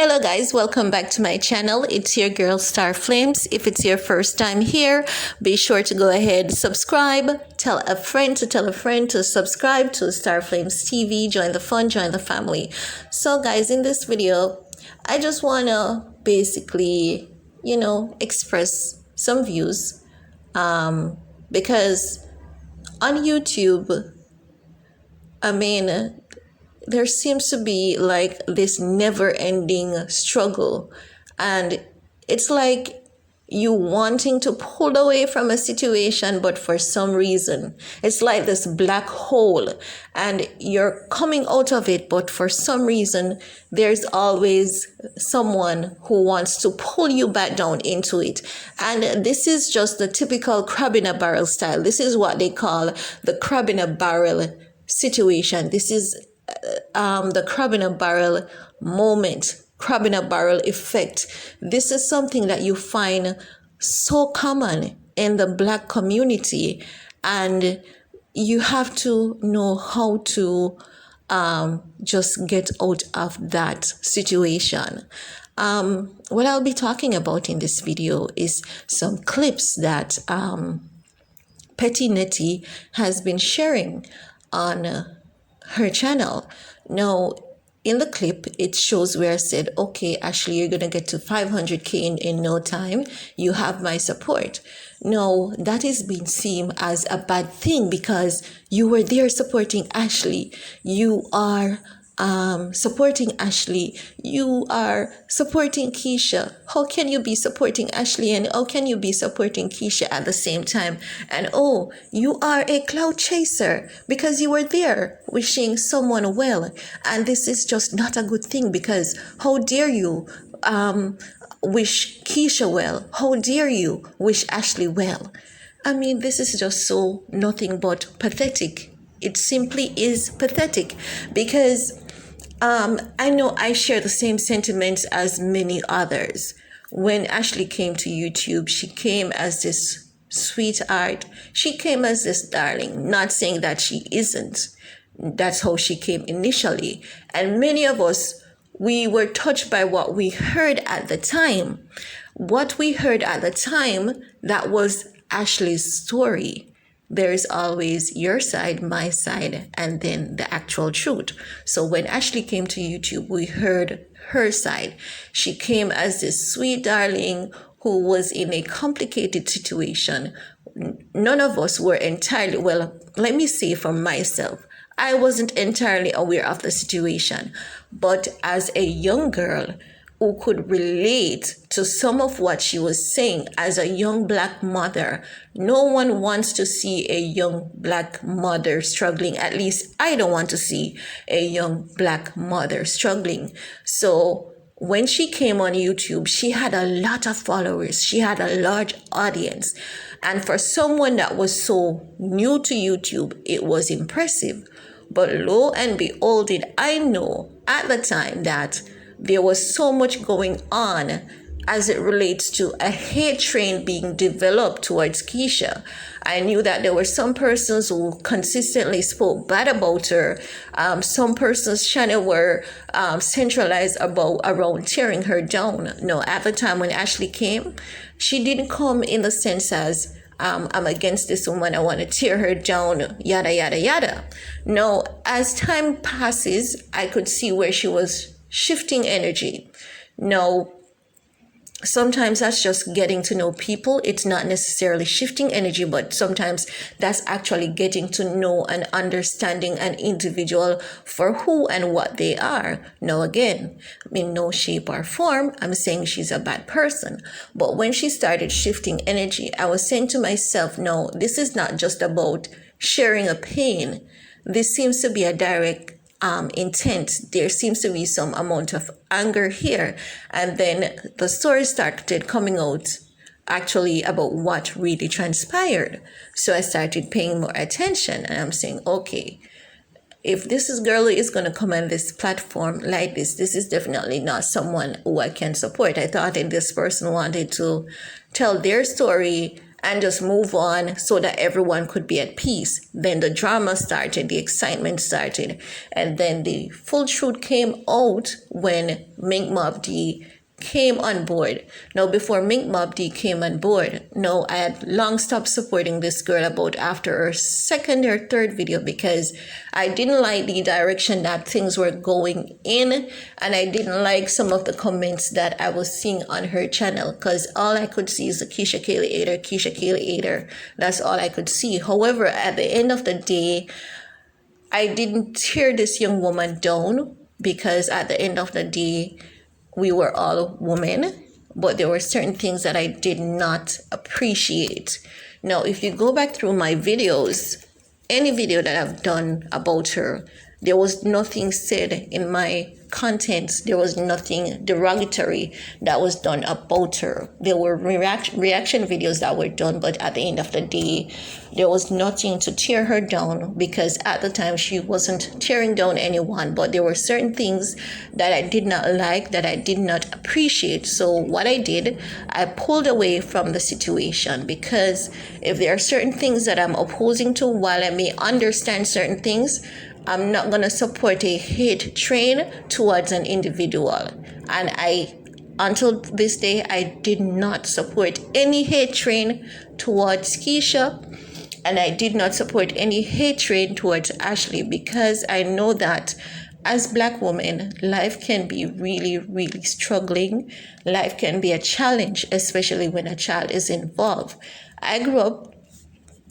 Hello guys, welcome back to my channel. It's your girl Starflames. If it's your first time here, be sure to go ahead, subscribe, tell a friend to tell a friend to subscribe to StarflamesTV, join the fun, join the family. So guys, in this video, I just want to basically, express some views because on YouTube, there seems to be like this never-ending struggle, and it's like you wanting to pull away from a situation, but for some reason it's like this black hole and you're coming out of it, but for some reason there's always someone who wants to pull you back down into it. And this is just the typical crab in a barrel style. This is what they call the crab in a barrel situation. This is the crab in a barrel moment, crab in a barrel effect. This is something that you find so common in the Black community, and you have to know how to just get out of that situation. What I'll be talking about in this video is some clips that Petty Netty has been sharing on her channel. Now, in the clip, it shows where I said, okay, Ashley, you're going to get to 500K in no time. You have my support. No, that is being seen as a bad thing because you were there supporting Ashley. You are supporting Ashley. You are supporting Keisha. How can you be supporting Ashley and how can you be supporting Keisha at the same time? And oh, you are a cloud chaser because you were there wishing someone well. And this is just not a good thing, because how dare you wish Keisha well? How dare you wish Ashley well? I mean, this is just so nothing but pathetic. It simply is pathetic, because I know I share the same sentiments as many others. When Ashley came to YouTube, she came as this sweetheart. She came as this darling, not saying that she isn't. That's how she came initially. And many of us, we were touched by what we heard at the time. What we heard at the time, that was Ashley's story. There's always your side, my side, and then the actual truth. So when Ashley came to YouTube, we heard her side. She came as this sweet darling who was in a complicated situation. None of us were entirely, well, let me say for myself, I wasn't entirely aware of the situation. But as a young girl who could relate to some of what she was saying as a young Black mother. No one wants to see a young Black mother struggling. At least I don't want to see a young Black mother struggling. So when she came on YouTube, she had a lot of followers. She had a large audience. And for someone that was so new to YouTube, it was impressive. But lo and behold, I know at the time that there was so much going on as it relates to a hate train being developed towards Keisha. I knew that there were some persons who consistently spoke bad about her. Some persons' channel were centralized around tearing her down. No, at the time when Ashley came, she didn't come in the sense as, I'm against this woman, I want to tear her down, yada, yada, yada. No, as time passes, I could see where she was shifting energy. No, sometimes that's just getting to know people. It's not necessarily shifting energy, but sometimes that's actually getting to know and understanding an individual for who and what they are. Now, again, in no shape or form, I'm saying she's a bad person. But when she started shifting energy, I was saying to myself, no, this is not just about sharing a pain. This seems to be a direct intent. There seems to be some amount of anger here. And then the story started coming out actually about what really transpired. So I started paying more attention, and I'm saying, okay, if girl is going to come on this platform like this is definitely not someone who I can support. I thought that this person wanted to tell their story and just move on so that everyone could be at peace. Then the drama started, the excitement started, and then the full truth came out when Mink Mob D came on board. Now, before Mink Mob D came on board, no, I had long stopped supporting this girl about after her second or third video because I didn't like the direction that things were going in, and I didn't like some of the comments that I was seeing on her channel because all I could see is the Keisha Kaylee Ader, Keisha Kaylee Ader. That's all I could see. However, at the end of the day, I didn't tear this young woman down because at the end of the day, we were all women, but there were certain things that I did not appreciate. Now, if you go back through my videos, any video that I've done about her, there was nothing said in my content. There was nothing derogatory that was done about her. There were reaction videos that were done, but at the end of the day, there was nothing to tear her down because at the time she wasn't tearing down anyone, but there were certain things that I did not like, that I did not appreciate. So what I did, I pulled away from the situation because if there are certain things that I'm opposing to, while I may understand certain things, I'm not going to support a hate train towards an individual. And until this day, I did not support any hate train towards Keisha. And I did not support any hate train towards Ashli because I know that as Black women, life can be really, really struggling. Life can be a challenge, especially when a child is involved. I grew up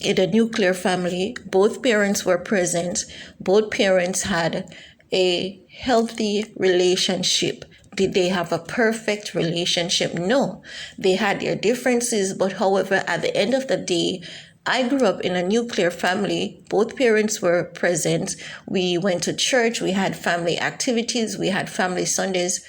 in a nuclear family. Both parents were present. Both parents had a healthy relationship. Did they have a perfect relationship? No. They had their differences, but however, at the end of the day, I grew up in a nuclear family. Both parents were present. We went to church. We had family activities. We had family Sundays.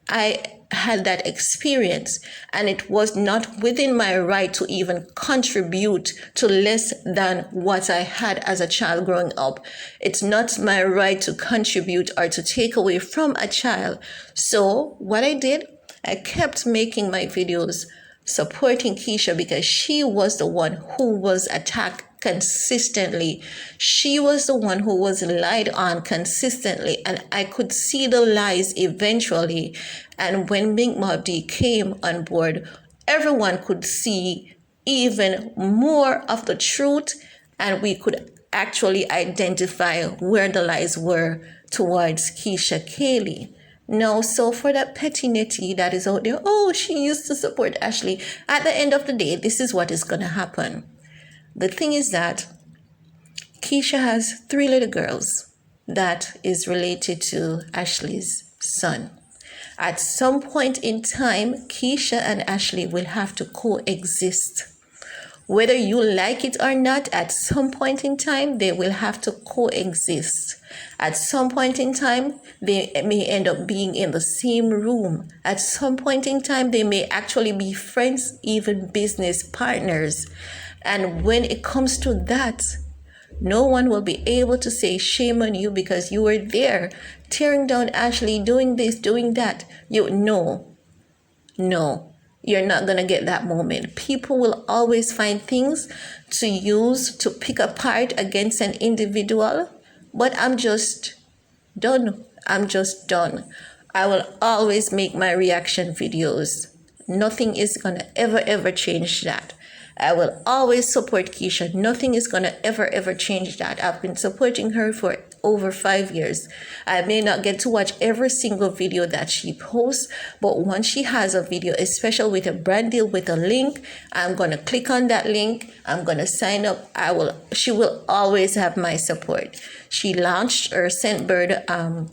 I had that experience, and it was not within my right to even contribute to less than what I had as a child growing up. It's not my right to contribute or to take away from a child. So what I did, I kept making my videos supporting Keisha because she was the one who was attacked consistently. She was the one who was lied on consistently, and I could see the lies eventually. And when Mink Mob D came on board, everyone could see even more of the truth, and we could actually identify where the lies were towards Keisha Kaylee. No, so for that petty nitty that is out there, oh, she used to support Ashli. At the end of the day, this is what is going to happen. The thing is that Keisha has 3 little girls that is related to Ashli's son. At some point in time, Keisha and Ashli will have to coexist. Whether you like it or not, at some point in time, they will have to coexist. At some point in time, they may end up being in the same room. At some point in time, they may actually be friends, even business partners. And when it comes to that, no one will be able to say shame on you because you were there tearing down Ashli, doing this, doing that. No, you're not going to get that moment. People will always find things to use to pick apart against an individual. But I'm just done. I will always make my reaction videos. Nothing is going to ever change that. I will always support Keisha. Nothing is going to ever change that. I've been supporting her for over 5 years. I may not get to watch every single video that she posts, but once she has a video, especially with a brand deal with a link, I'm going to click on that link. I'm going to sign up. She will always have my support. She launched her Scentbird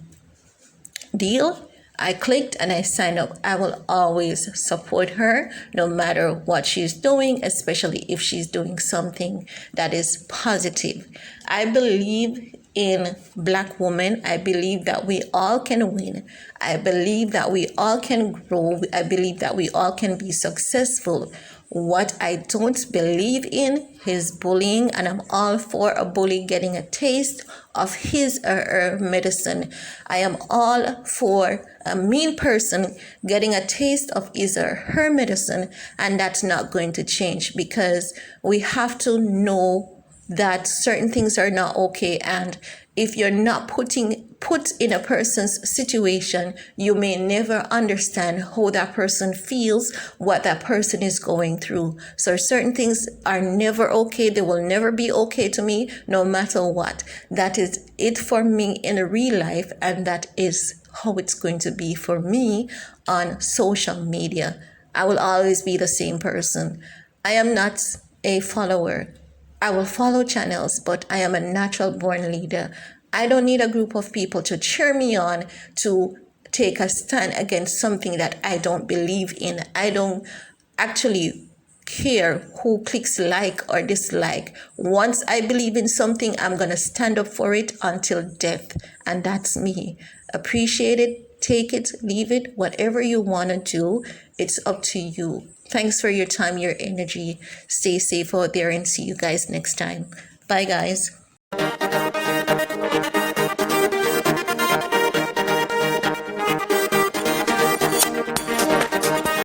deal. I clicked and I signed up. I will always support her no matter what she's doing, especially if she's doing something that is positive. I believe in Black women. I believe that we all can win. I believe that we all can grow. I believe that we all can be successful What I don't believe in is bullying, and I'm all for a bully getting a taste of his or her medicine. I am all for a mean person getting a taste of his or her medicine, and that's not going to change, because we have to know that certain things are not okay, and if you're not put in a person's situation, you may never understand how that person feels, what that person is going through. So certain things are never okay. They will never be okay to me, no matter what. That is it for me in real life, and that is how it's going to be for me on social media. I will always be the same person. I am not a follower. I will follow channels, but I am a natural born leader. I don't need a group of people to cheer me on to take a stand against something that I don't believe in. I don't actually care who clicks like or dislike. Once I believe in something, I'm going to stand up for it until death. And that's me. Appreciate it, take it, leave it, whatever you want to do. It's up to you. Thanks for your time, your energy. Stay safe out there, and see you guys next time. Bye, guys.